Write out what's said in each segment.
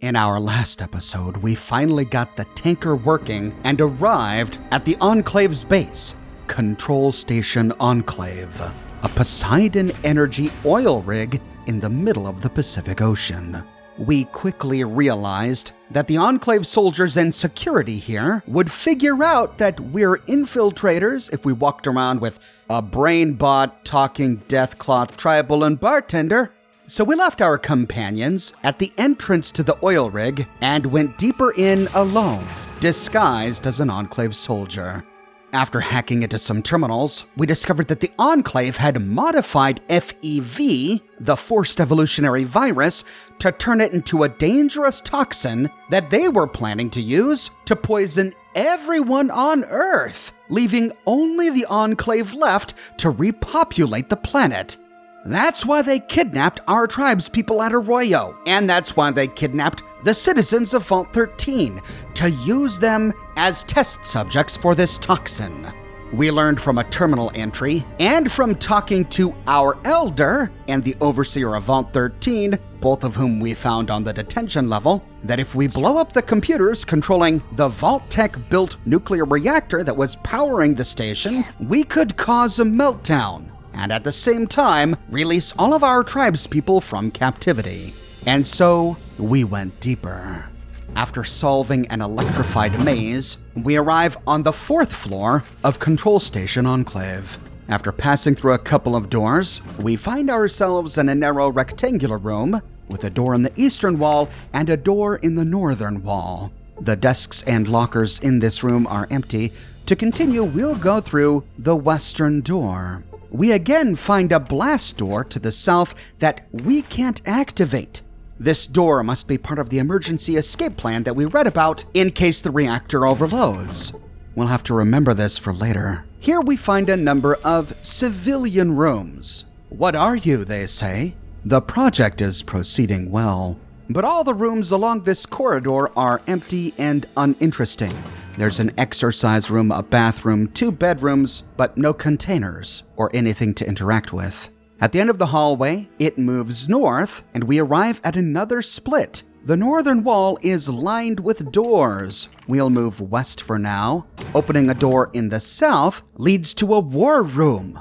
In our last episode, we finally got the tanker working and arrived at the Enclave's base, Control Station Enclave, a Poseidon Energy oil rig in the middle of the Pacific Ocean. We quickly realized that the Enclave soldiers and security here would figure out that we're infiltrators if we walked around with a brain bot, talking deathcloth tribal and bartender. So we left our companions at the entrance to the oil rig and went deeper in alone, disguised as an Enclave soldier. After hacking into some terminals, we discovered that the Enclave had modified FEV, the forced evolutionary virus, to turn it into a dangerous toxin that they were planning to use to poison everyone on Earth, leaving only the Enclave left to repopulate the planet. That's why they kidnapped our tribe's people at Arroyo, and that's why they kidnapped the citizens of Vault 13 to use them as test subjects for this toxin. We learned from a terminal entry and from talking to our elder and the overseer of Vault 13, both of whom we found on the detention level, that if we blow up the computers controlling the Vault Tech-built nuclear reactor that was powering the station, we could cause a meltdown and at the same time release all of our tribespeople from captivity. And so we went deeper. After solving an electrified maze, we arrive on the 4th floor of Control Station Enclave. After passing through a couple of doors, we find ourselves in a narrow rectangular room with a door in the eastern wall and a door in the northern wall. The desks and lockers in this room are empty. To continue, we'll go through the western door. We again find a blast door to the south that we can't activate. This door must be part of the emergency escape plan that we read about in case the reactor overloads. We'll have to remember this for later. Here we find a number of civilian rooms. What are you, they say? The project is proceeding well, but all the rooms along this corridor are empty and uninteresting. There's an exercise room, a bathroom, 2 bedrooms, but no containers or anything to interact with. At the end of the hallway, it moves north, and we arrive at another split. The northern wall is lined with doors. We'll move west for now. Opening a door in the south leads to a war room.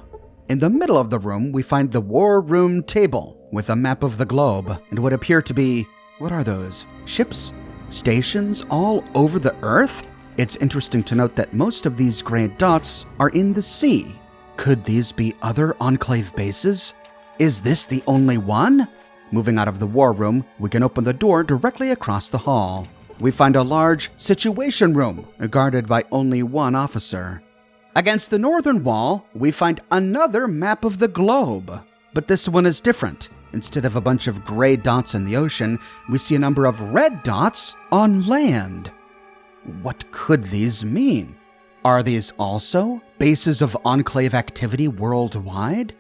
In the middle of the room, we find the war room table with a map of the globe and what appear to be, what are those? Ships? Stations all over the Earth? It's interesting to note that most of these gray dots are in the sea. Could these be other Enclave bases? Is this the only one? Moving out of the war room, we can open the door directly across the hall. We find a large situation room guarded by only one officer. Against the northern wall, we find another map of the globe, but this one is different. Instead of a bunch of gray dots in the ocean, we see a number of red dots on land. What could these mean? Are these also bases of Enclave activity worldwide?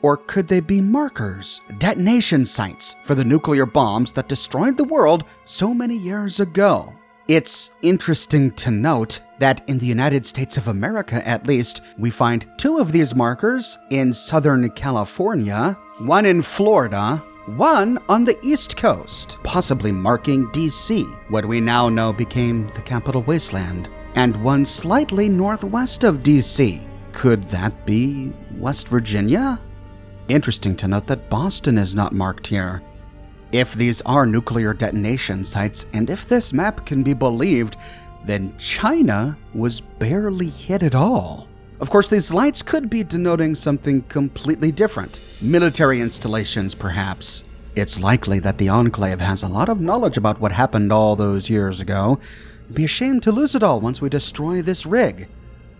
Or could they be markers, detonation sites for the nuclear bombs that destroyed the world so many years ago? It's interesting to note that in the United States of America, at least, we find 2 of these markers in Southern California, 1 in Florida, 1 on the East Coast, possibly marking DC, what we now know became the Capital Wasteland, and 1 slightly northwest of DC. Could that be West Virginia? Interesting to note that Boston is not marked here. If these are nuclear detonation sites, and if this map can be believed, then China was barely hit at all. Of course, these lights could be denoting something completely different. Military installations, perhaps. It's likely that the Enclave has a lot of knowledge about what happened all those years ago. It'd be a shame to lose it all once we destroy this rig.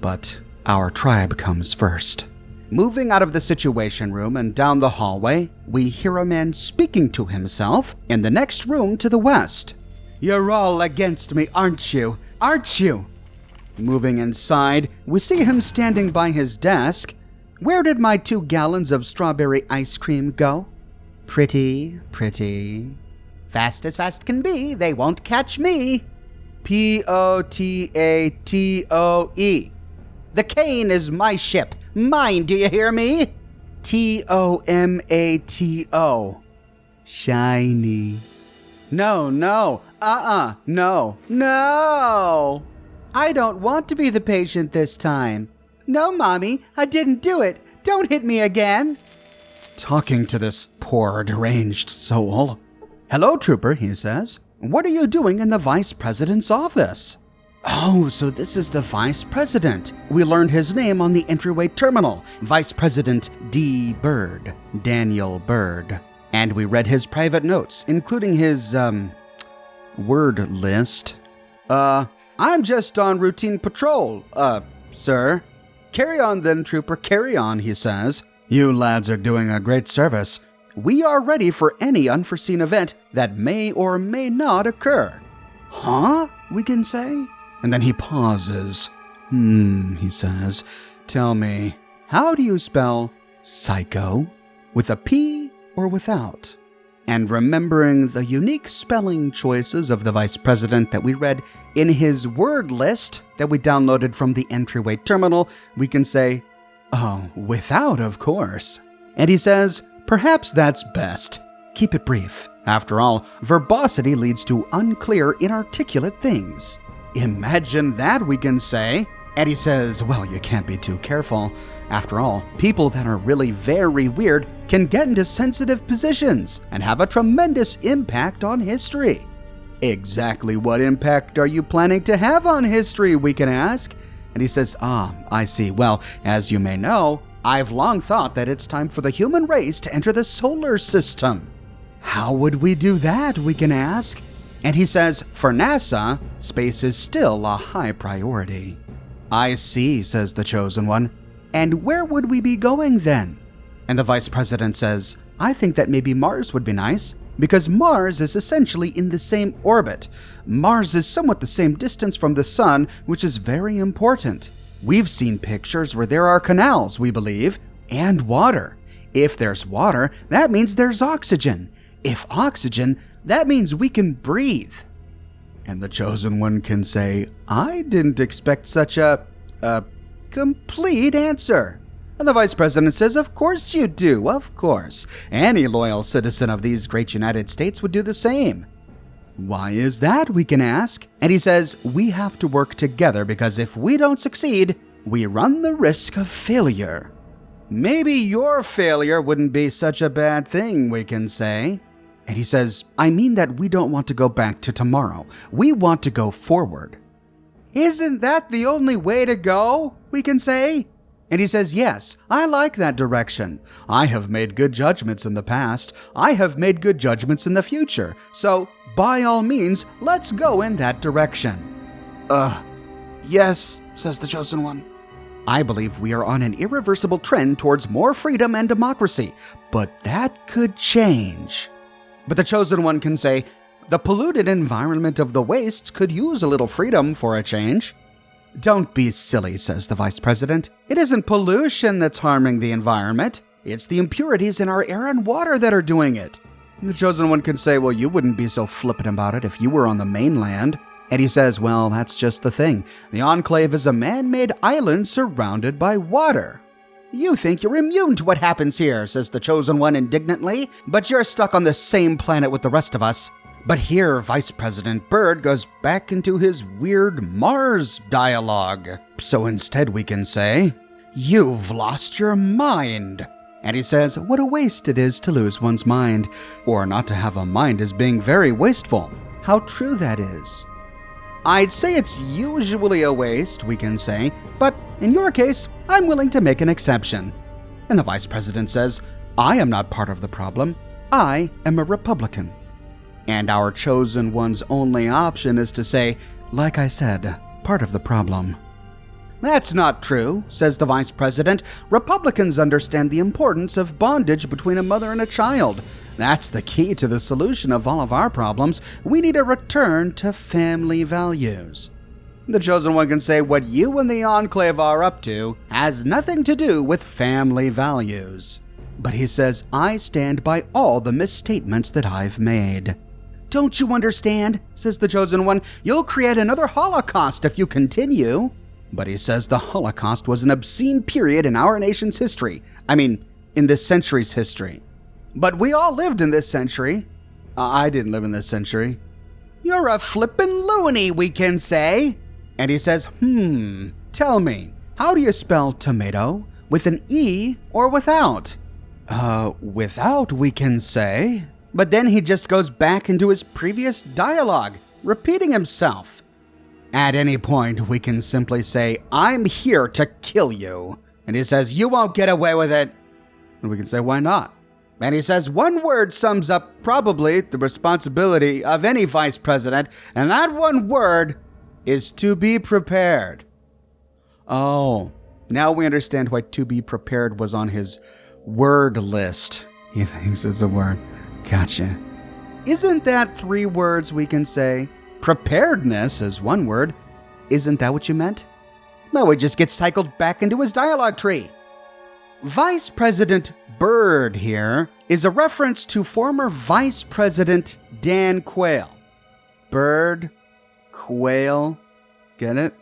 But our tribe comes first. Moving out of the situation room and down the hallway, we hear a man speaking to himself in the next room to the west. "You're all against me, aren't you? Aren't you?" Moving inside, we see him standing by his desk. "Where did my 2 gallons of strawberry ice cream go?" "Pretty, pretty. Fast as fast can be, they won't catch me." Potato. The cane is my ship. Mine, do you hear me? Tomato. Shiny. No, no, no. I don't want to be the patient this time. No, Mommy, I didn't do it. Don't hit me again. Talking to this poor deranged soul. Hello, Trooper, he says. What are you doing in the Vice President's office? Oh, so this is the Vice President. We learned his name on the entryway terminal. Vice President D. Bird, Daniel Bird. And we read his private notes, including his, word list. I'm just on routine patrol, sir. Carry on then, Trooper, carry on, he says. You lads are doing a great service. We are ready for any unforeseen event that may or may not occur. Huh? We can say? And then he pauses. He says, tell me, how do you spell psycho? With a P or without? And remembering the unique spelling choices of the Vice President that we read in his word list that we downloaded from the entryway terminal, we can say, oh, without, of course. And he says, perhaps that's best. Keep it brief. After all, verbosity leads to unclear, inarticulate things. Imagine that, we can say. And he says, well, you can't be too careful. After all, people that are really very weird can get into sensitive positions and have a tremendous impact on history. Exactly what impact are you planning to have on history, we can ask? And he says, I see. Well, as you may know, I've long thought that it's time for the human race to enter the solar system. How would we do that, we can ask? And he says, for NASA, space is still a high priority. I see, says the Chosen One. And where would we be going then? And the Vice President says, I think that maybe Mars would be nice, because Mars is essentially in the same orbit. Mars is somewhat the same distance from the Sun, which is very important. We've seen pictures where there are canals, we believe, and water. If there's water, that means there's oxygen. If oxygen, that means we can breathe. And the Chosen One can say, I didn't expect such a complete answer. And the Vice President says, of course you do, of course. Any loyal citizen of these great United States would do the same. Why is that, we can ask? And he says, we have to work together because if we don't succeed, we run the risk of failure. Maybe your failure wouldn't be such a bad thing, we can say. And he says, I mean that we don't want to go back to tomorrow. We want to go forward. Isn't that the only way to go, we can say? And he says, yes, I like that direction. I have made good judgments in the past. I have made good judgments in the future. So, by all means, let's go in that direction. Yes, says the Chosen One. I believe we are on an irreversible trend towards more freedom and democracy, but that could change. But the Chosen One can say, the polluted environment of the wastes could use a little freedom for a change. Don't be silly, says the Vice President. It isn't pollution that's harming the environment. It's the impurities in our air and water that are doing it. And the Chosen One can say, well, you wouldn't be so flippant about it if you were on the mainland. And he says, well, that's just the thing. The Enclave is a man-made island surrounded by water. You think you're immune to what happens here, says the Chosen One indignantly, but you're stuck on the same planet with the rest of us. But here, Vice President Bird goes back into his weird Mars dialogue. So instead we can say, you've lost your mind. And he says, what a waste it is to lose one's mind. Or not to have a mind is being very wasteful. How true that is. I'd say it's usually a waste, we can say, but in your case, I'm willing to make an exception. And the Vice President says, I am not part of the problem. I am a Republican. And our Chosen One's only option is to say, like I said, part of the problem. That's not true, says the Vice President. Republicans understand the importance of bondage between a mother and a child. That's the key to the solution of all of our problems. We need a return to family values. The Chosen One can say what you and the Enclave are up to has nothing to do with family values. But he says, I stand by all the misstatements that I've made. Don't you understand, says the Chosen One, you'll create another Holocaust if you continue. But he says the Holocaust was an obscene period in our nation's history. I mean, in this century's history. But we all lived in this century. I didn't live in this century. You're a flippin' loony, we can say. And he says, tell me, how do you spell tomato? With an E or without? Without, we can say. But then he just goes back into his previous dialogue, repeating himself. At any point, we can simply say, I'm here to kill you. And he says, you won't get away with it. And we can say, why not? And he says, one word sums up probably the responsibility of any vice president, and that one word is to be prepared. Oh, now we understand why to be prepared was on his word list. He thinks it's a word. Gotcha. Isn't that 3 words we can say? Preparedness is 1 word. Isn't that what you meant? Well, we just get cycled back into his dialogue tree. Vice President Byrd here is a reference to former Vice President Dan Quayle. Byrd, Quayle, get it?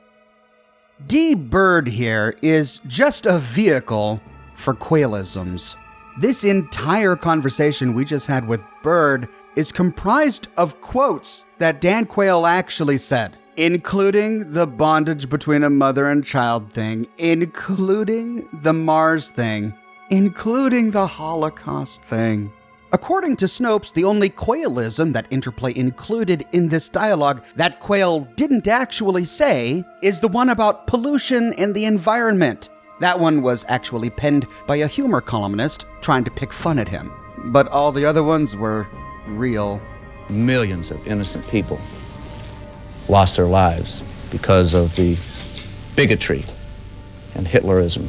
D. Byrd here is just a vehicle for Quaylisms. This entire conversation we just had with Byrd is comprised of quotes that Dan Quayle actually said, including the bondage between a mother and child thing, including the Mars thing, including the Holocaust thing. According to Snopes, the only Quaylism that Interplay included in this dialogue that Quayle didn't actually say is the one about pollution and the environment. That one was actually penned by a humor columnist trying to pick fun at him. But all the other ones were real. Millions of innocent people lost their lives because of the bigotry and Hitlerism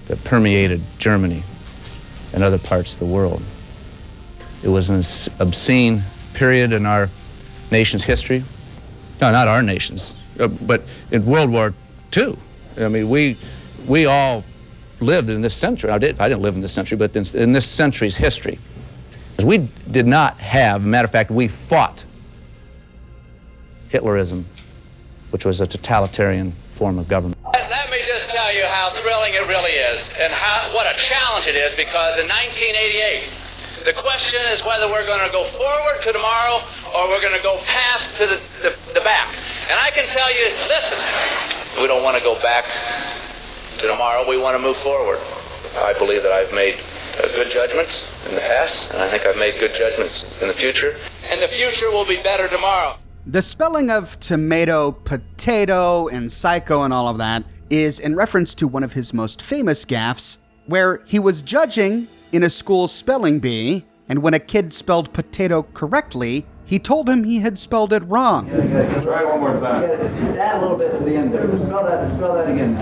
that permeated Germany and other parts of the world. It was an obscene period in our nation's history. No, not our nation's, but in World War II. I mean, we all lived in this century. I didn't live in this century, but in this century's history. We did not have, matter of fact, we fought Hitlerism, which was a totalitarian form of government. Let me just tell you how thrilling it really is and what a challenge it is, because in 1988, the question is whether we're going to go forward to tomorrow or we're going to go past to the back. And I can tell you, listen, we don't want to go back to tomorrow. We want to move forward. I believe that I've made good judgments in the past, and I think I've made good judgments in the future. And the future will be better tomorrow. The spelling of tomato, potato, and psycho and all of that is in reference to one of his most famous gaffes, where he was judging in a school spelling bee, and when a kid spelled potato correctly, he told him he had spelled it wrong. Yeah, try one more time. Add a little bit to the end there. Spell that again.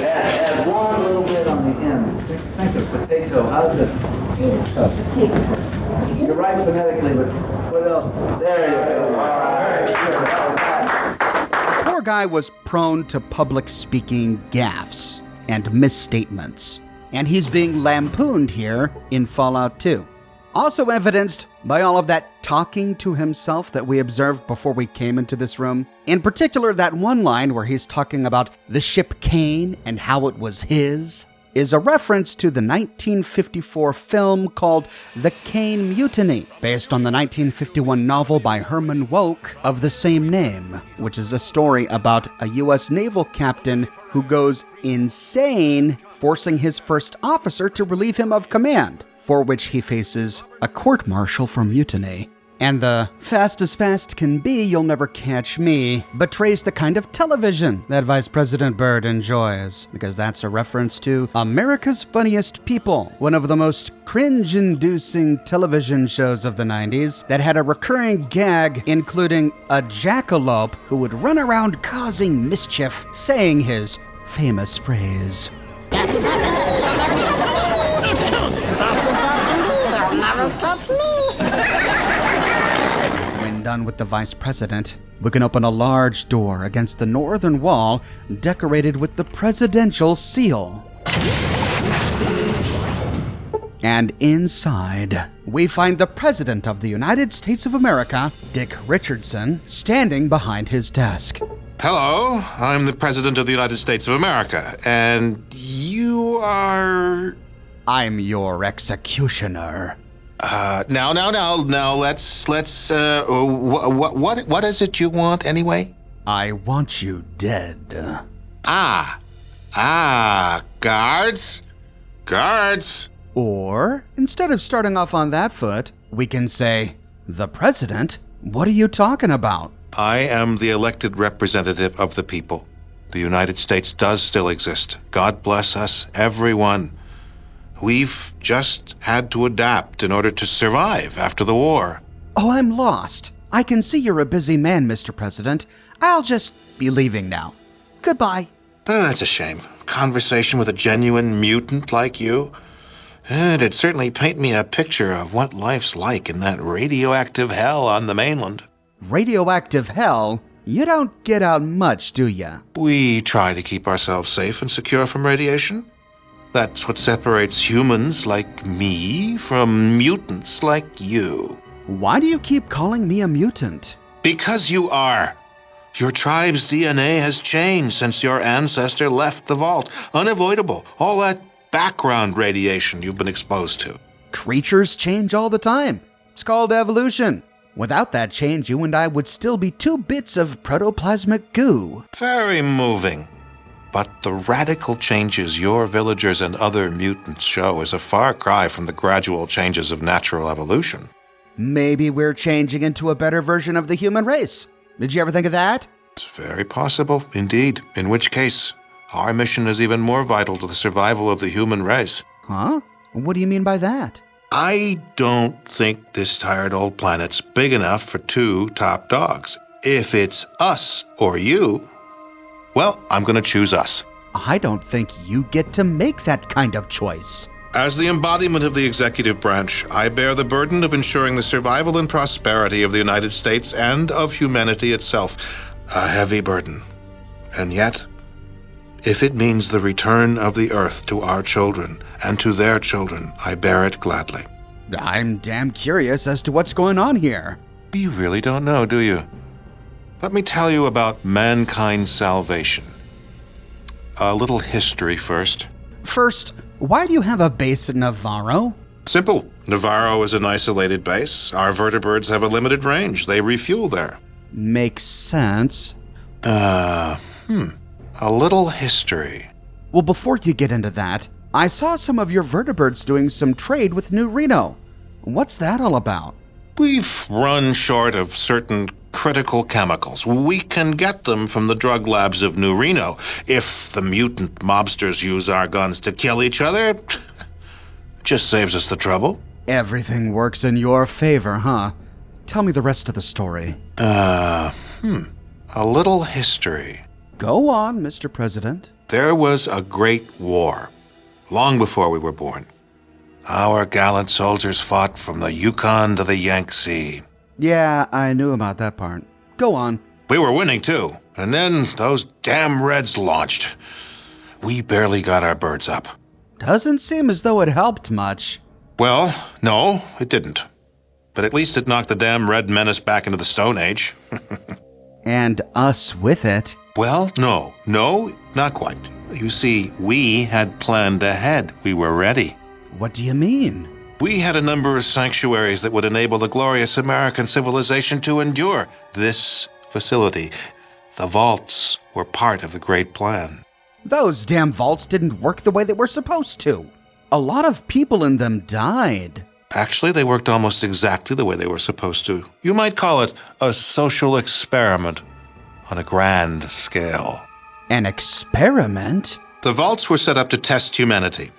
Add one little bit on the end. Think of potato. How's it? Potato. You're right phonetically, but what else? There you go. All right. Poor guy was prone to public speaking gaffes and misstatements, and he's being lampooned here in Fallout 2. Also evidenced by all of that talking to himself that we observed before we came into this room. In particular, that one line where he's talking about the ship Kane and how it was his is a reference to the 1954 film called The Kane Mutiny, based on the 1951 novel by Herman Wouk of the same name, which is a story about a U.S. naval captain who goes insane, forcing his first officer to relieve him of command, for which he faces a court-martial for mutiny. And the fast as fast can be, you'll never catch me betrays the kind of television that Vice President Byrd enjoys, because that's a reference to America's Funniest People, one of the most cringe-inducing television shows of the 90s that had a recurring gag including a jackalope who would run around causing mischief, saying his famous phrase. Fast as fast can be, they'll never catch me. When done with the vice president, we can open a large door against the northern wall decorated with the presidential seal. And inside, we find the President of the United States of America, Dick Richardson, standing behind his desk. Hello, I'm the President of the United States of America, and you are... I'm your executioner. Now, let's, what is it you want anyway? I want you dead. Guards? Guards! Or, instead of starting off on that foot, we can say, the president? What are you talking about? I am the elected representative of the people. The United States does still exist. God bless us, everyone. We've just had to adapt in order to survive after the war. Oh, I'm lost. I can see you're a busy man, Mr. President. I'll just be leaving now. Goodbye. Oh, that's a shame. Conversation with a genuine mutant like you. It'd certainly paint me a picture of what life's like in that radioactive hell on the mainland. Radioactive hell? You don't get out much, do ya? We try to keep ourselves safe and secure from radiation. That's what separates humans like me from mutants like you. Why do you keep calling me a mutant? Because you are. Your tribe's DNA has changed since your ancestor left the vault. Unavoidable. All that background radiation you've been exposed to. Creatures change all the time. It's called evolution. Without that change, you and I would still be 2 bits of protoplasmic goo. Very moving. But the radical changes your villagers and other mutants show is a far cry from the gradual changes of natural evolution. Maybe we're changing into a better version of the human race. Did you ever think of that? It's very possible, indeed. In which case, our mission is even more vital to the survival of the human race. Huh? What do you mean by that? I don't think this tired old planet's big enough for 2 top dogs. If it's us or you, well, I'm going to choose us. I don't think you get to make that kind of choice. As the embodiment of the executive branch, I bear the burden of ensuring the survival and prosperity of the United States and of humanity itself. A heavy burden. And yet, if it means the return of the Earth to our children and to their children, I bear it gladly. I'm damn curious as to what's going on here. You really don't know, do you? Let me tell you about mankind's salvation. A little history first. First, why do you have a base at Navarro? Simple. Navarro is an isolated base. Our vertebrates have a limited range. They refuel there. Makes sense. A little history. Well, before you get into that, I saw some of your vertebrates doing some trade with New Reno. What's that all about? We've run short of certain critical chemicals. We can get them from the drug labs of New Reno. If the mutant mobsters use our guns to kill each other, just saves us the trouble. Everything works in your favor, huh? Tell me the rest of the story. A little history. Go on, Mr. President. There was a great war, long before we were born. Our gallant soldiers fought from the Yukon to the Yangtze. Yeah, I knew about that part. Go on. We were winning, too. And then those damn Reds launched. We barely got our birds up. Doesn't seem as though it helped much. Well, no, it didn't. But at least it knocked the damn Red Menace back into the Stone Age. And us with it. Well, no, not quite. You see, we had planned ahead. We were ready. What do you mean? We had a number of sanctuaries that would enable the glorious American civilization to endure. This facility, the vaults, were part of the great plan. Those damn vaults didn't work the way they were supposed to. A lot of people in them died. Actually, they worked almost exactly the way they were supposed to. You might call it a social experiment on a grand scale. An experiment? The vaults were set up to test humanity.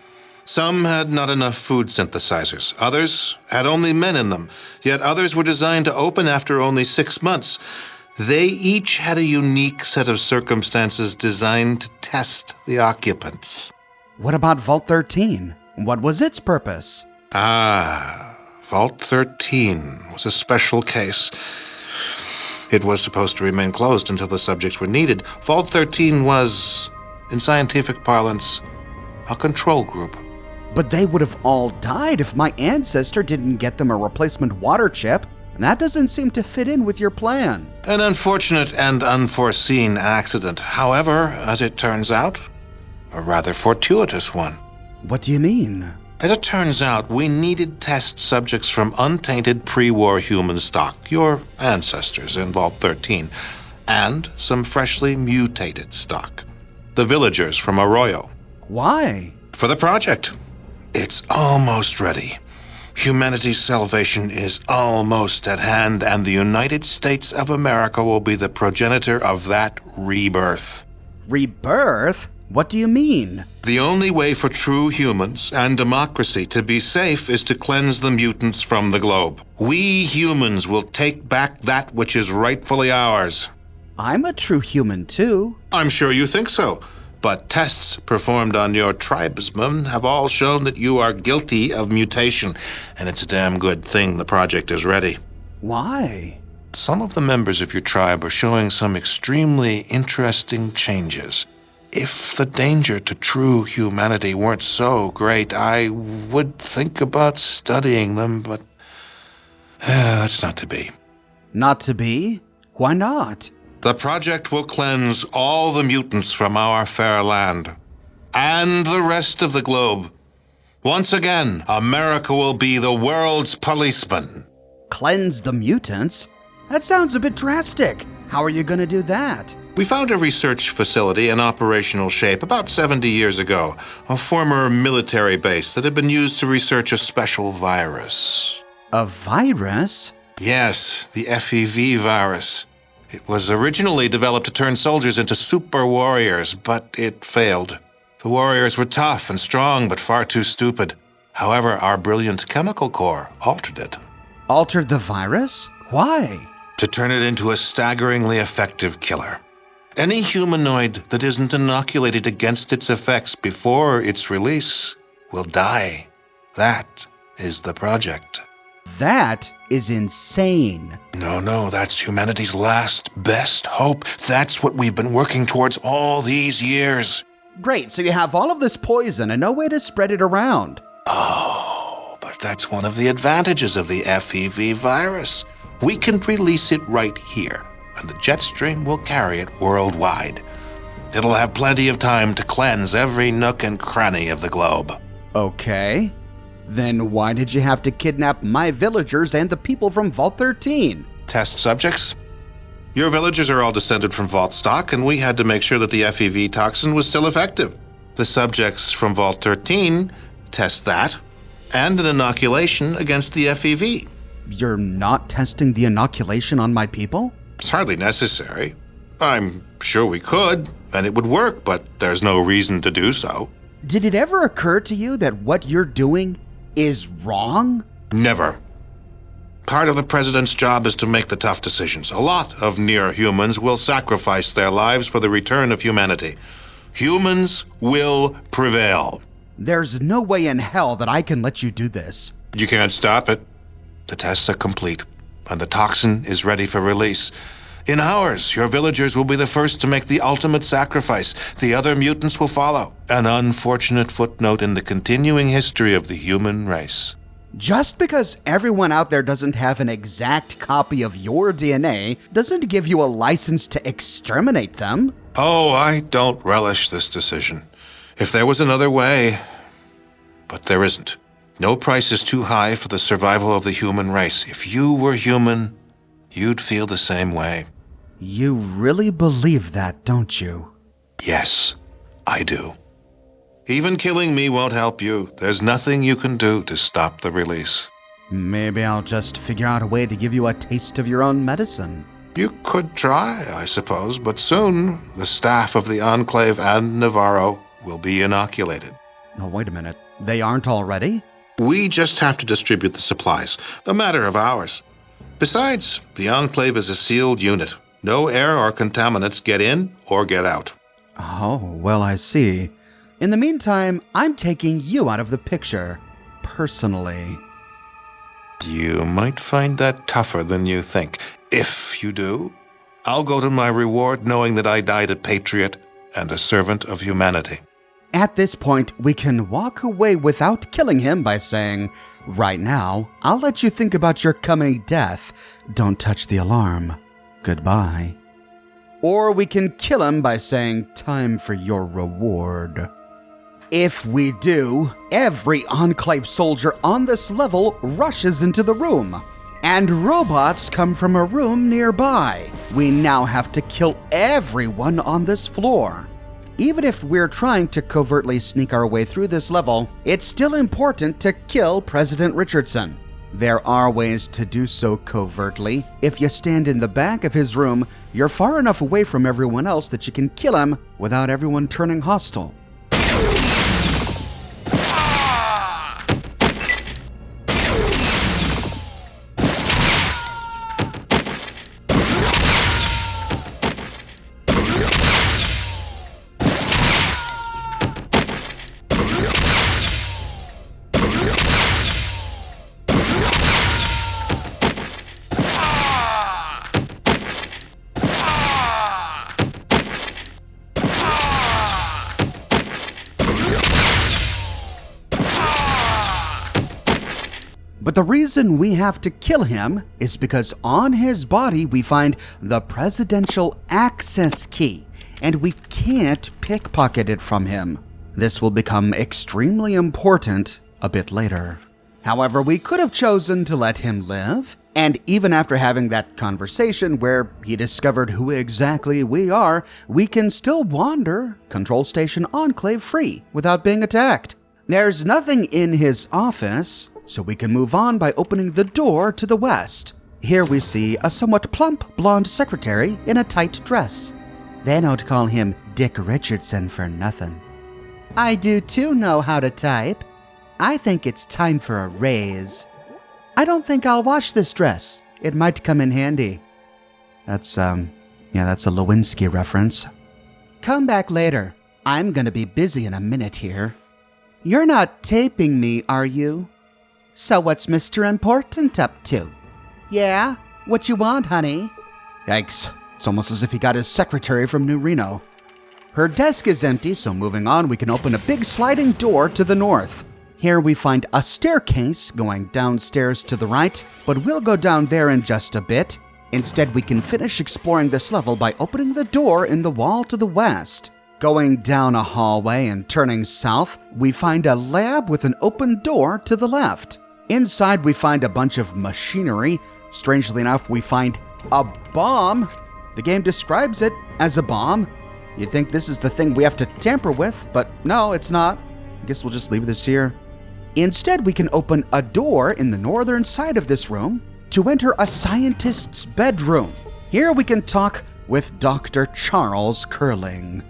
Some had not enough food synthesizers. Others had only men in them. Yet others were designed to open after only 6 months. They each had a unique set of circumstances designed to test the occupants. What about Vault 13? What was its purpose? Vault 13 was a special case. It was supposed to remain closed until the subjects were needed. Vault 13 was, in scientific parlance, a control group. But they would have all died if my ancestor didn't get them a replacement water chip. That doesn't seem to fit in with your plan. An unfortunate and unforeseen accident. However, as it turns out, a rather fortuitous one. What do you mean? As it turns out, we needed test subjects from untainted pre-war human stock, your ancestors in Vault 13, and some freshly mutated stock, the villagers from Arroyo. Why? For the project. It's almost ready. Humanity's salvation is almost at hand, and the United States of America will be the progenitor of that rebirth. Rebirth? What do you mean? The only way for true humans and democracy to be safe is to cleanse the mutants from the globe. We humans will take back that which is rightfully ours. I'm a true human too. I'm sure you think so, but tests performed on your tribesmen have all shown that you are guilty of mutation, and it's a damn good thing the project is ready. Why? Some of the members of your tribe are showing some extremely interesting changes. If the danger to true humanity weren't so great, I would think about studying them, but that's not to be. Not to be? Why not? The project will cleanse all the mutants from our fair land and the rest of the globe. Once again, America will be the world's policeman. Cleanse the mutants? That sounds a bit drastic. How are you going to do that? We found a research facility in operational shape about 70 years ago, a former military base that had been used to research a special virus. A virus? Yes, the FEV virus. It was originally developed to turn soldiers into super warriors, but it failed. The warriors were tough and strong, but far too stupid. However, our brilliant chemical core altered it. Altered the virus? Why? To turn it into a staggeringly effective killer. Any humanoid that isn't inoculated against its effects before its release will die. That is the project. That is insane. No, that's humanity's last best hope. That's what we've been working towards all these years. Great, so you have all of this poison and no way to spread it around. Oh, but that's one of the advantages of the FEV virus. We can release it right here, and the jet stream will carry it worldwide. It'll have plenty of time to cleanse every nook and cranny of the globe. Okay. Then why did you have to kidnap my villagers and the people from Vault 13? Test subjects? Your villagers are all descended from Vault stock, and we had to make sure that the FEV toxin was still effective. The subjects from Vault 13 test that, and an inoculation against the FEV. You're not testing the inoculation on my people? It's hardly necessary. I'm sure we could, and it would work, but there's no reason to do so. Did it ever occur to you that what you're doing is wrong? Never. Part of the president's job is to make the tough decisions. A lot of near-humans will sacrifice their lives for the return of humanity. Humans will prevail. There's no way in hell that I can let you do this. You can't stop it. The tests are complete, and the toxin is ready for release. In hours, your villagers will be the first to make the ultimate sacrifice. The other mutants will follow. An unfortunate footnote in the continuing history of the human race. Just because everyone out there doesn't have an exact copy of your DNA doesn't give you a license to exterminate them. Oh, I don't relish this decision. If there was another way, but there isn't. No price is too high for the survival of the human race. If you were human, you'd feel the same way. You really believe that, don't you? Yes, I do. Even killing me won't help you. There's nothing you can do to stop the release. Maybe I'll just figure out a way to give you a taste of your own medicine. You could try, I suppose, but soon the staff of the Enclave and Navarro will be inoculated. Oh, wait a minute. They aren't already? We just have to distribute the supplies. A matter of hours. Besides, the Enclave is a sealed unit. No air or contaminants get in or get out. Oh, well, I see. In the meantime, I'm taking you out of the picture, personally. You might find that tougher than you think. If you do, I'll go to my reward knowing that I died a patriot and a servant of humanity. At this point, we can walk away without killing him by saying, right now, I'll let you think about your coming death. Don't touch the alarm. Goodbye. Or we can kill him by saying, time for your reward. If we do, every Enclave soldier on this level rushes into the room. And robots come from a room nearby. We now have to kill everyone on this floor. Even if we're trying to covertly sneak our way through this level, it's still important to kill President Richardson. There are ways to do so covertly. If you stand in the back of his room, you're far enough away from everyone else that you can kill him without everyone turning hostile. But the reason we have to kill him is because on his body we find the presidential access key, and we can't pickpocket it from him. This will become extremely important a bit later. However, we could have chosen to let him live, and even after having that conversation where he discovered who exactly we are, we can still wander Control Station Enclave free without being attacked. There's nothing in his office, so we can move on by opening the door to the west. Here we see a somewhat plump blonde secretary in a tight dress. They don't call him Dick Richardson for nothing. I do too know how to type. I think it's time for a raise. I don't think I'll wash this dress. It might come in handy. That's a Lewinsky reference. Come back later. I'm gonna be busy in a minute here. You're not taping me, are you? So what's Mr. Important up to? Yeah? What you want, honey? Yikes. It's almost as if he got his secretary from New Reno. Her desk is empty, so moving on, we can open a big sliding door to the north. Here we find a staircase going downstairs to the right, but we'll go down there in just a bit. Instead, we can finish exploring this level by opening the door in the wall to the west. Going down a hallway and turning south, we find a lab with an open door to the left. Inside, we find a bunch of machinery. Strangely enough, we find a bomb. The game describes it as a bomb. You'd think this is the thing we have to tamper with, but no, it's not. I guess we'll just leave this here. Instead, we can open a door in the northern side of this room to enter a scientist's bedroom. Here we can talk with Dr. Charles Curling.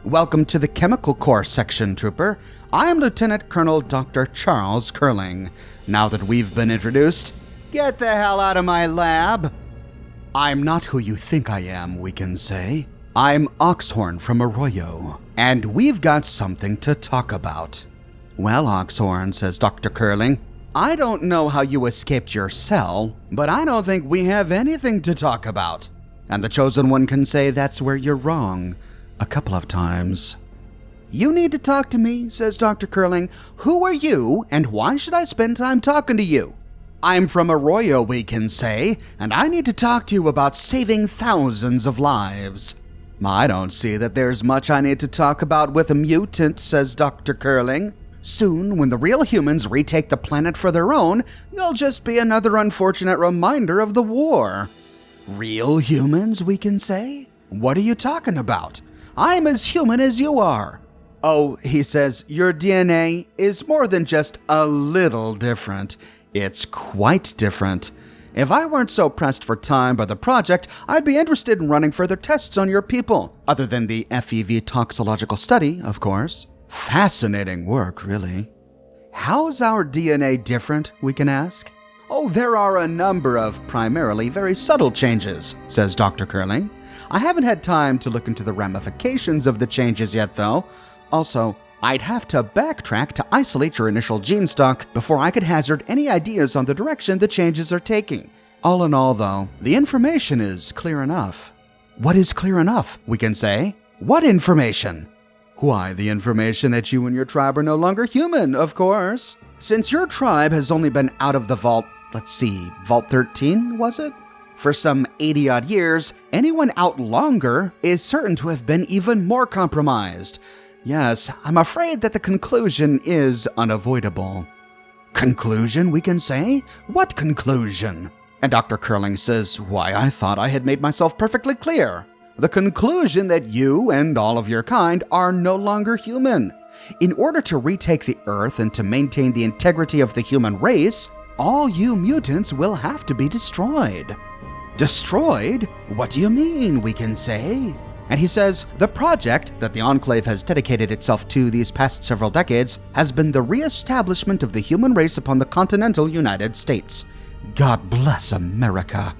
Welcome to the Chemical Corps section, Trooper. I am Lieutenant Colonel Dr. Charles Curling. Now that we've been introduced, get the hell out of my lab. I'm not who you think I am, we can say. I'm Oxhorn from Arroyo, and we've got something to talk about. Well, Oxhorn, says Dr. Curling, I don't know how you escaped your cell, but I don't think we have anything to talk about. And the Chosen One can say that's where you're wrong. A couple of times. You need to talk to me, says Dr. Curling. Who are you, and why should I spend time talking to you? I'm from Arroyo, we can say, and I need to talk to you about saving thousands of lives. I don't see that there's much I need to talk about with a mutant, says Dr. Curling. Soon, when the real humans retake the planet for their own, you'll just be another unfortunate reminder of the war. Real humans, we can say? What are you talking about? I'm as human as you are. Oh, he says, your DNA is more than just a little different. It's quite different. If I weren't so pressed for time by the project, I'd be interested in running further tests on your people, other than the FEV toxicological study, of course. Fascinating work, really. How's our DNA different, we can ask? Oh, there are a number of primarily very subtle changes, says Dr. Curling. I haven't had time to look into the ramifications of the changes yet, though. Also, I'd have to backtrack to isolate your initial gene stock before I could hazard any ideas on the direction the changes are taking. All in all, though, the information is clear enough. What is clear enough, we can say? What information? Why, the information that you and your tribe are no longer human, of course. Since your tribe has only been out of the vault, Vault 13, was it? For some 80-odd years, anyone out longer is certain to have been even more compromised. Yes, I'm afraid that the conclusion is unavoidable. Conclusion, we can say? What conclusion? And Dr. Curling says, why, I thought I had made myself perfectly clear. The conclusion that you and all of your kind are no longer human. In order to retake the Earth and to maintain the integrity of the human race, all you mutants will have to be destroyed. Destroyed? What do you mean, we can say? And he says, the project that the Enclave has dedicated itself to these past several decades has been the re-establishment of the human race upon the continental United States. God bless America.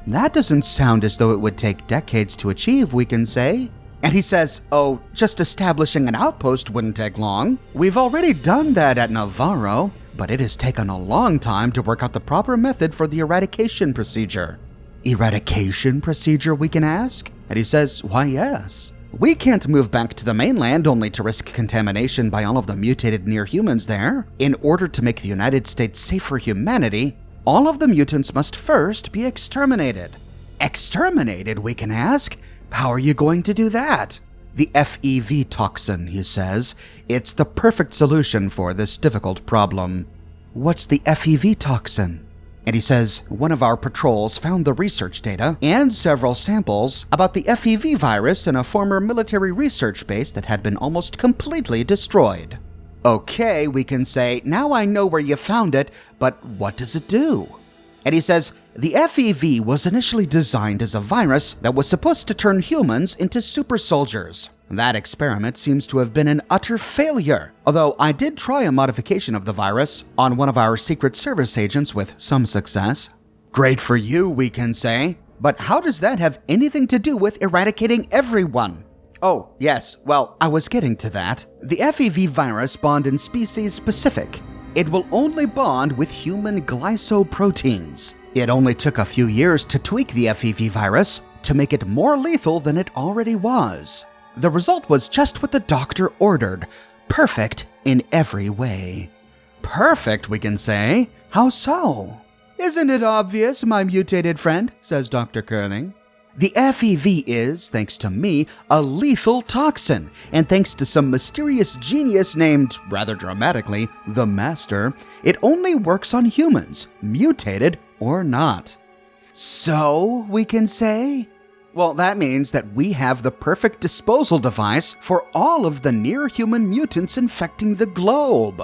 That doesn't sound as though it would take decades to achieve, we can say. And he says, oh, just establishing an outpost wouldn't take long. We've already done that at Navarro, but it has taken a long time to work out the proper method for the eradication procedure. Eradication procedure, we can ask? And he says, why, yes. We can't move back to the mainland only to risk contamination by all of the mutated near-humans there. In order to make the United States safe for humanity, all of the mutants must first be exterminated. Exterminated, we can ask? How are you going to do that? The FEV toxin, he says. It's the perfect solution for this difficult problem. What's the FEV toxin? And he says, one of our patrols found the research data and several samples about the FEV virus in a former military research base that had been almost completely destroyed. Okay, we can say, now I know where you found it, but what does it do? And he says, the FEV was initially designed as a virus that was supposed to turn humans into super soldiers. That experiment seems to have been an utter failure, although I did try a modification of the virus on one of our Secret Service agents with some success. Great for you, we can say, but how does that have anything to do with eradicating everyone? Oh, yes, well, I was getting to that. The FEV virus bond in species specific. It will only bond with human glycoproteins. It only took a few years to tweak the FEV virus to make it more lethal than it already was. The result was just what the doctor ordered. Perfect in every way. Perfect, we can say. How so? Isn't it obvious, my mutated friend, says Dr. Kerning. The FEV is, thanks to me, a lethal toxin, and thanks to some mysterious genius named, rather dramatically, the Master, it only works on humans, mutated or not. So, we can say? Well, that means that we have the perfect disposal device for all of the near-human mutants infecting the globe.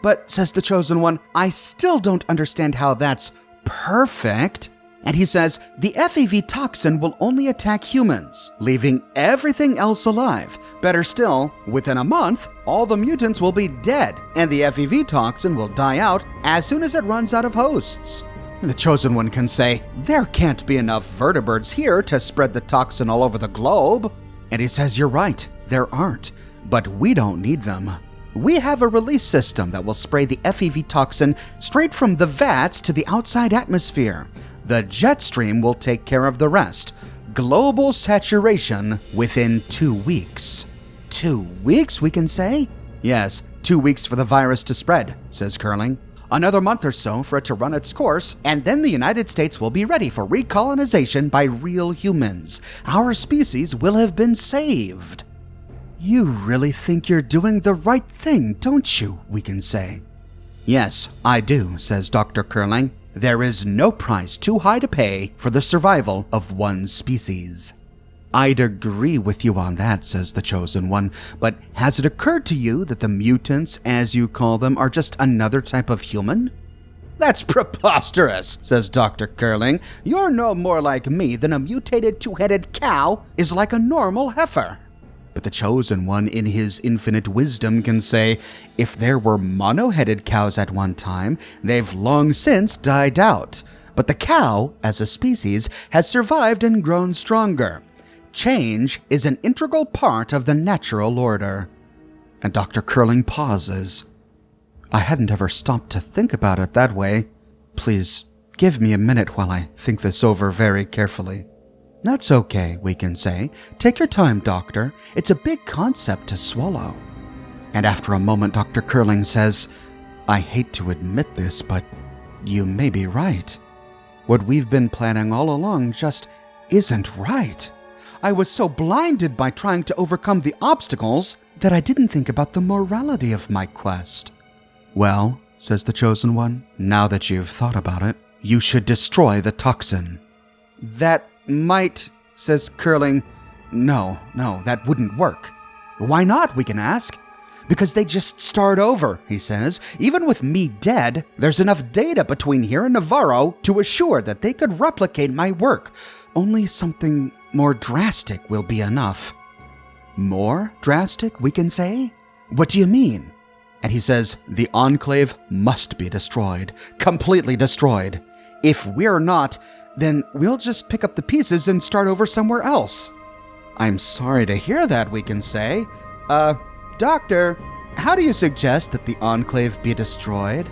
But, says the Chosen One, I still don't understand how that's perfect. And he says, the FEV toxin will only attack humans, leaving everything else alive. Better still, within a month, all the mutants will be dead, and the FEV toxin will die out as soon as it runs out of hosts. The Chosen One can say, there can't be enough vertebrates here to spread the toxin all over the globe. And he says, you're right, there aren't, but we don't need them. We have a release system that will spray the FEV toxin straight from the vats to the outside atmosphere. The jet stream will take care of the rest. Global saturation within 2 weeks. 2 weeks, we can say? Yes, 2 weeks for the virus to spread, says Curling. Another month or so for it to run its course, and then the United States will be ready for recolonization by real humans. Our species will have been saved. You really think you're doing the right thing, don't you, we can say. Yes, I do, says Dr. Curling. There is no price too high to pay for the survival of one species. I'd agree with you on that, says the Chosen One, but has it occurred to you that the mutants, as you call them, are just another type of human? That's preposterous, says Dr. Curling. You're no more like me than a mutated two-headed cow is like a normal heifer. But the Chosen One, in his infinite wisdom, can say, if there were mono-headed cows at one time, they've long since died out. But the cow, as a species, has survived and grown stronger. Change is an integral part of the natural order. And Dr. Curling pauses. I hadn't ever stopped to think about it that way. Please, give me a minute while I think this over very carefully. That's okay, we can say. Take your time, Doctor. It's a big concept to swallow. And after a moment, Dr. Curling says, I hate to admit this, but you may be right. What we've been planning all along just isn't right. I was so blinded by trying to overcome the obstacles that I didn't think about the morality of my quest. Well, says the Chosen One, now that you've thought about it, you should destroy the toxin. That might, says Curling. No, that wouldn't work. Why not, we can ask? Because they just start over, he says. Even with me dead, there's enough data between here and Navarro to assure that they could replicate my work. Only something more drastic will be enough. More drastic, we can say? What do you mean? And he says, the Enclave must be destroyed. Completely destroyed. If we're not, then we'll just pick up the pieces and start over somewhere else. I'm sorry to hear that, we can say. Doctor, how do you suggest that the Enclave be destroyed?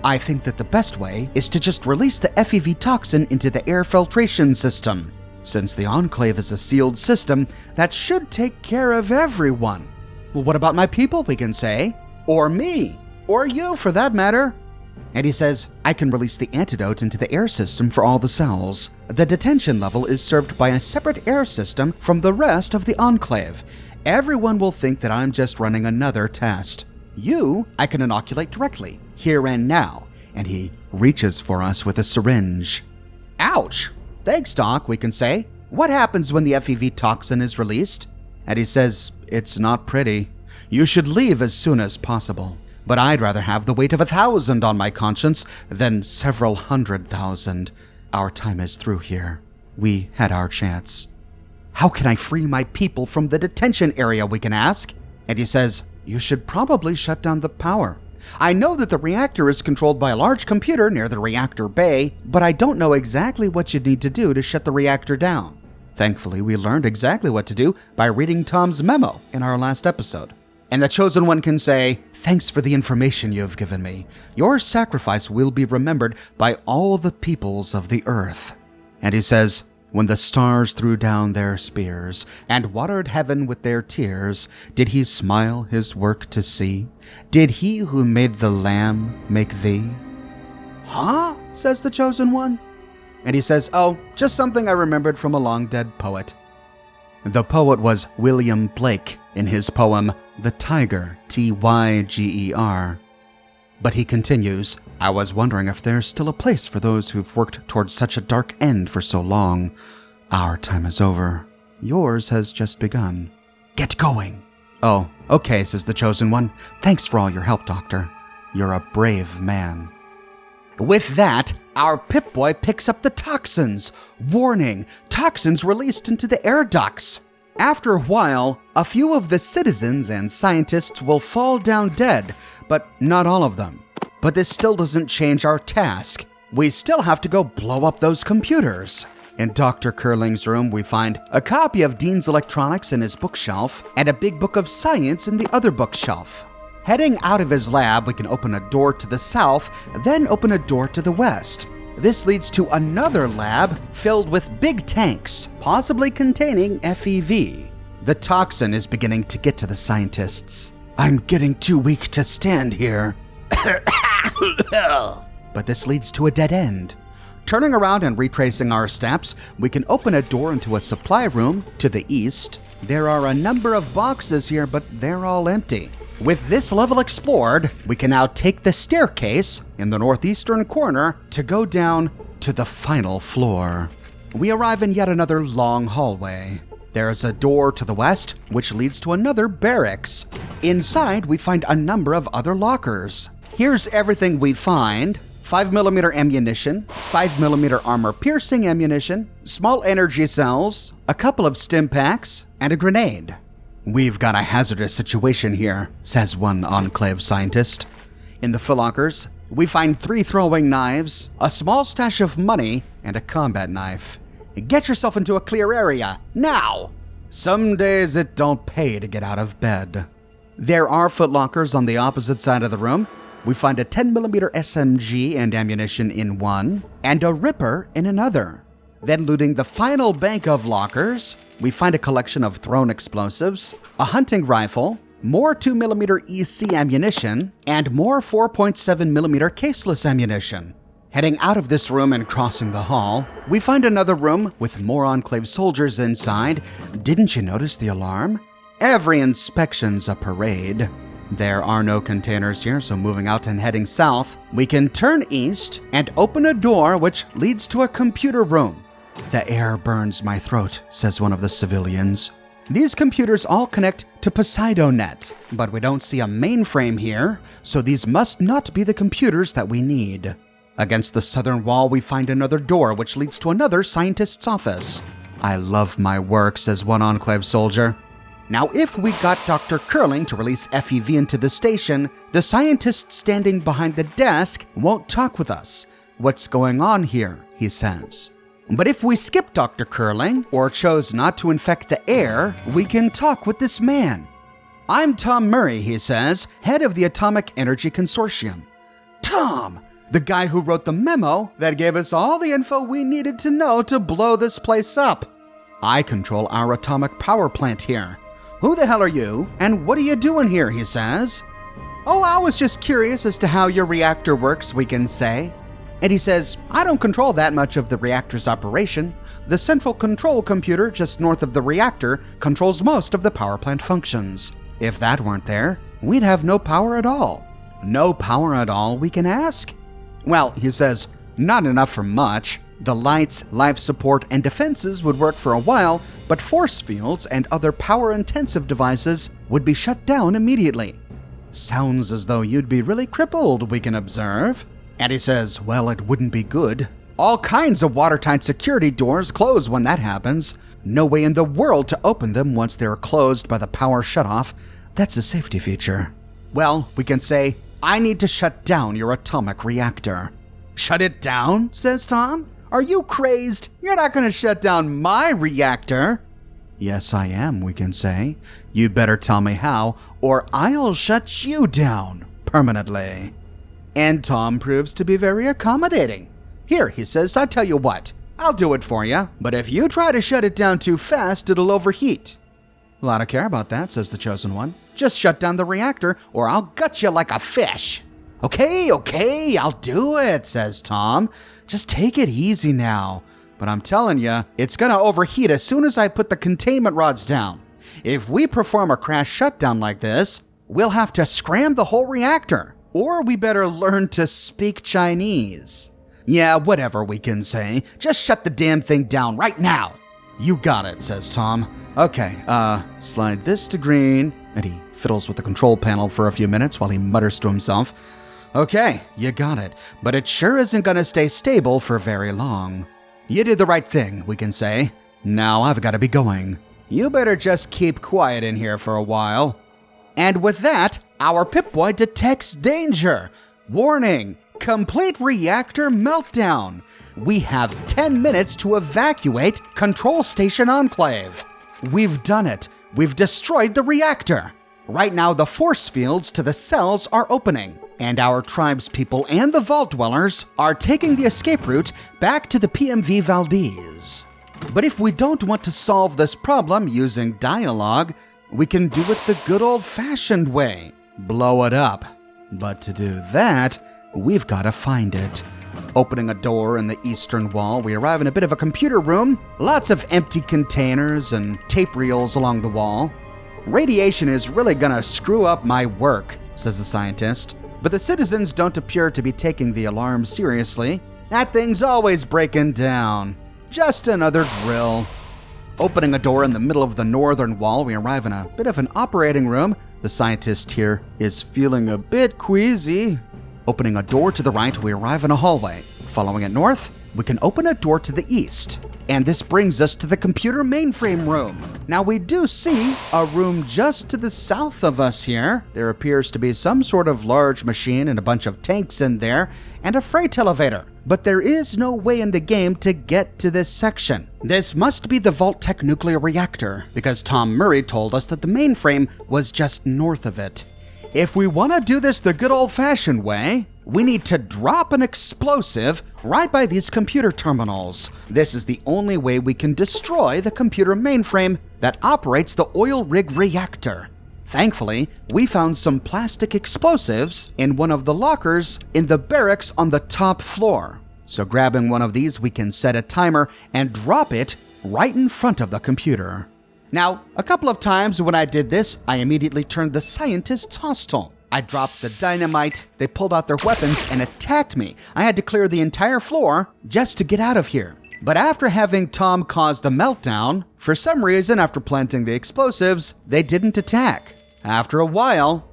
I think that the best way is to just release the FEV toxin into the air filtration system. Since the Enclave is a sealed system, that should take care of everyone. Well, what about my people, we can say? Or me. Or you, for that matter. And he says, I can release the antidote into the air system for all the cells. The detention level is served by a separate air system from the rest of the Enclave. Everyone will think that I'm just running another test. You, I can inoculate directly, here and now. And he reaches for us with a syringe. Ouch! Thanks, Doc, we can say. What happens when the FEV toxin is released? And he says, it's not pretty. You should leave as soon as possible. But I'd rather have the weight of 1,000 on my conscience than several 100,000. Our time is through here. We had our chance. How can I free my people from the detention area, we can ask? And he says, you should probably shut down the power. I know that the reactor is controlled by a large computer near the reactor bay, but I don't know exactly what you'd need to do to shut the reactor down. Thankfully, we learned exactly what to do by reading Tom's memo in our last episode. And the Chosen One can say, thanks for the information you have given me. Your sacrifice will be remembered by all the peoples of the earth. And he says, when the stars threw down their spears and watered heaven with their tears, did he smile his work to see? Did he who made the lamb make thee? Huh? Says the Chosen One. And he says, oh, just something I remembered from a long-dead poet. The poet was William Blake in his poem, The Tiger, Tyger. But he continues, I was wondering if there's still a place for those who've worked towards such a dark end for so long. Our time is over. Yours has just begun. Get going. Oh, okay, says the Chosen One. Thanks for all your help, Doctor. You're a brave man. With that, our Pip-Boy picks up the toxins. Warning, toxins released into the air ducts. After a while, a few of the citizens and scientists will fall down dead, but not all of them. But this still doesn't change our task. We still have to go blow up those computers. In Dr. Curling's room, we find a copy of Dean's Electronics in his bookshelf and a big book of science in the other bookshelf. Heading out of his lab, we can open a door to the south, then open a door to the west. This leads to another lab filled with big tanks, possibly containing FEV. The toxin is beginning to get to the scientists. I'm getting too weak to stand here. But this leads to a dead end. Turning around and retracing our steps, we can open a door into a supply room to the east. There are a number of boxes here, but they're all empty. With this level explored, we can now take the staircase in the northeastern corner to go down to the final floor. We arrive in yet another long hallway. There's a door to the west, which leads to another barracks. Inside, we find a number of other lockers. Here's everything we find. 5mm ammunition, 5mm armor-piercing ammunition, small energy cells, a couple of stim packs, and a grenade. We've got a hazardous situation here, says one Enclave scientist. In the fill lockers, we find 3 throwing knives, a small stash of money, and a combat knife. Get yourself into a clear area, now! Some days it don't pay to get out of bed. There are footlockers on the opposite side of the room. We find a 10mm SMG and ammunition in one, and a Ripper in another. Then looting the final bank of lockers, we find a collection of thrown explosives, a hunting rifle, more 2mm EC ammunition, and more 4.7mm caseless ammunition. Heading out of this room and crossing the hall, we find another room with more Enclave soldiers inside. Didn't you notice the alarm? Every inspection's a parade. There are no containers here, so moving out and heading south, we can turn east and open a door which leads to a computer room. "The air burns my throat," says one of the civilians. These computers all connect to PoseidoNet, but we don't see a mainframe here, so these must not be the computers that we need. Against the southern wall, we find another door which leads to another scientist's office. "I love my work," says one Enclave soldier. Now, if we got Dr. Curling to release FEV into the station, the scientist standing behind the desk won't talk with us. "What's going on here?" he says. But if we skip Dr. Curling, or chose not to infect the air, we can talk with this man. "I'm Tom Murray," he says, head of the Atomic Energy Consortium. Tom! The guy who wrote the memo that gave us all the info we needed to know to blow this place up. "I control our atomic power plant here." "Who the hell are you, and what are you doing here?" he says. "Oh, I was just curious as to how your reactor works," we can say. And he says, "I don't control that much of the reactor's operation. The central control computer just north of the reactor controls most of the power plant functions. If that weren't there, we'd have no power at all." "No power at all," we can ask? "Well," he says, "not enough for much. The lights, life support, and defenses would work for a while, but force fields and other power-intensive devices would be shut down immediately." "Sounds as though you'd be really crippled," we can observe. And he says, "Well, it wouldn't be good. All kinds of watertight security doors close when that happens. No way in the world to open them once they're closed by the power shutoff. That's a safety feature." "Well," we can say, "I need to shut down your atomic reactor." "Shut it down?" says Tom. "Are you crazed? You're not going to shut down my reactor." "Yes, I am," we can say. "You'd better tell me how, or I'll shut you down permanently." And Tom proves to be very accommodating. "Here," he says, "I'll tell you what. I'll do it for you, but if you try to shut it down too fast, it'll overheat." "Well, I don't care about that," says the Chosen One. "Just shut down the reactor, or I'll gut you like a fish." Okay, I'll do it," says Tom. "Just take it easy now. But I'm telling you, it's gonna overheat as soon as I put the containment rods down. If we perform a crash shutdown like this, we'll have to scram the whole reactor. Or we better learn to speak Chinese." "Yeah, whatever," we can say. "Just shut the damn thing down right now." "You got it," says Tom. "Okay, slide this to green." And he fiddles with the control panel for a few minutes while he mutters to himself. "Okay, you got it, but it sure isn't gonna stay stable for very long." "You did the right thing," we can say. "Now I've got to be going. You better just keep quiet in here for a while." And with that, our Pip-Boy detects danger. Warning, complete reactor meltdown. We have 10 minutes to evacuate Control Station Enclave. We've done it. We've destroyed the reactor. Right now, the force fields to the cells are opening, and our tribespeople and the Vault Dwellers are taking the escape route back to the PMV Valdez. But if we don't want to solve this problem using dialogue, we can do it the good old-fashioned way. Blow it up. But to do that, we've got to find it. Opening a door in the eastern wall, we arrive in a bit of a computer room. Lots of empty containers and tape reels along the wall. "Radiation is really gonna screw up my work," says the scientist. But the citizens don't appear to be taking the alarm seriously. "That thing's always breaking down. Just another drill." Opening a door in the middle of the northern wall, we arrive in a bit of an operating room. The scientist here is feeling a bit queasy. Opening a door to the right, we arrive in a hallway. Following it north, we can open a door to the east. And this brings us to the computer mainframe room. Now we do see a room just to the south of us here. There appears to be some sort of large machine and a bunch of tanks in there, and a freight elevator. But there is no way in the game to get to this section. This must be the Vault-Tec nuclear reactor, because Tom Murray told us that the mainframe was just north of it. If we want to do this the good old-fashioned way, we need to drop an explosive right by these computer terminals. This is the only way we can destroy the computer mainframe that operates the oil rig reactor. Thankfully, we found some plastic explosives in one of the lockers in the barracks on the top floor. So grabbing one of these, we can set a timer and drop it right in front of the computer. Now, a couple of times when I did this, I immediately turned the scientists hostile. I dropped the dynamite, they pulled out their weapons and attacked me. I had to clear the entire floor just to get out of here. But after having Tom cause the meltdown, for some reason after planting the explosives, they didn't attack. After a while,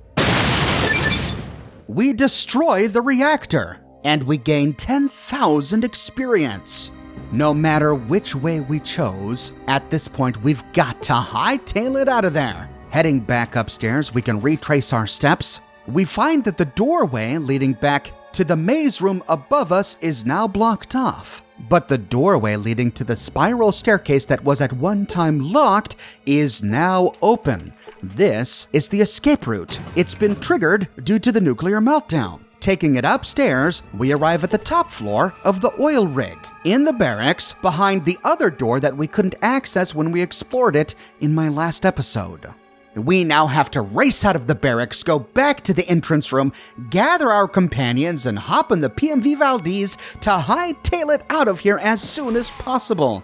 we destroy the reactor and we gain 10,000 experience. No matter which way we chose, at this point we've got to hightail it out of there. Heading back upstairs, we can retrace our steps. We find that the doorway leading back to the maze room above us is now blocked off. But the doorway leading to the spiral staircase that was at one time locked is now open. This is the escape route. It's been triggered due to the nuclear meltdown. Taking it upstairs, we arrive at the top floor of the oil rig, in the barracks, behind the other door that we couldn't access when we explored it in my last episode. We now have to race out of the barracks, go back to the entrance room, gather our companions, and hop in the PMV Valdez to hightail it out of here as soon as possible.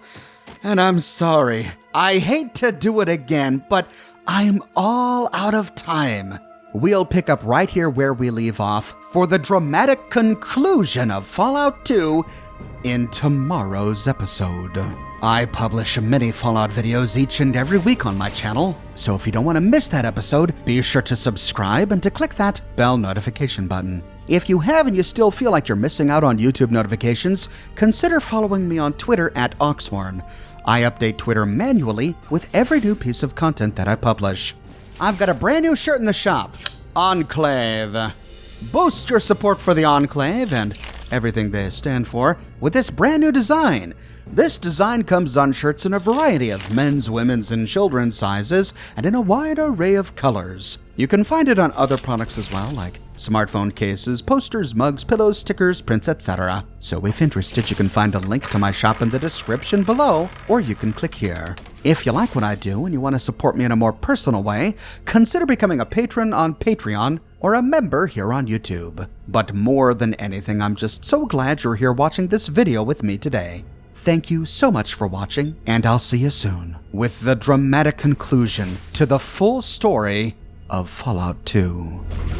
And I'm sorry, I hate to do it again, but I'm all out of time. We'll pick up right here where we leave off for the dramatic conclusion of Fallout 2 in tomorrow's episode. I publish many Fallout videos each and every week on my channel, so if you don't want to miss that episode, be sure to subscribe and to click that bell notification button. If you have and you still feel like you're missing out on YouTube notifications, consider following me on Twitter at Oxhorn. I update Twitter manually with every new piece of content that I publish. I've got a brand new shirt in the shop, Enclave. Boost your support for the Enclave and everything they stand for with this brand new design. This design comes on shirts in a variety of men's, women's, and children's sizes and in a wide array of colors. You can find it on other products as well, like smartphone cases, posters, mugs, pillows, stickers, prints, etc. So if interested, you can find a link to my shop in the description below, or you can click here. If you like what I do and you want to support me in a more personal way, consider becoming a patron on Patreon or a member here on YouTube. But more than anything, I'm just so glad you're here watching this video with me today. Thank you so much for watching, and I'll see you soon with the dramatic conclusion to the full story of Fallout 2.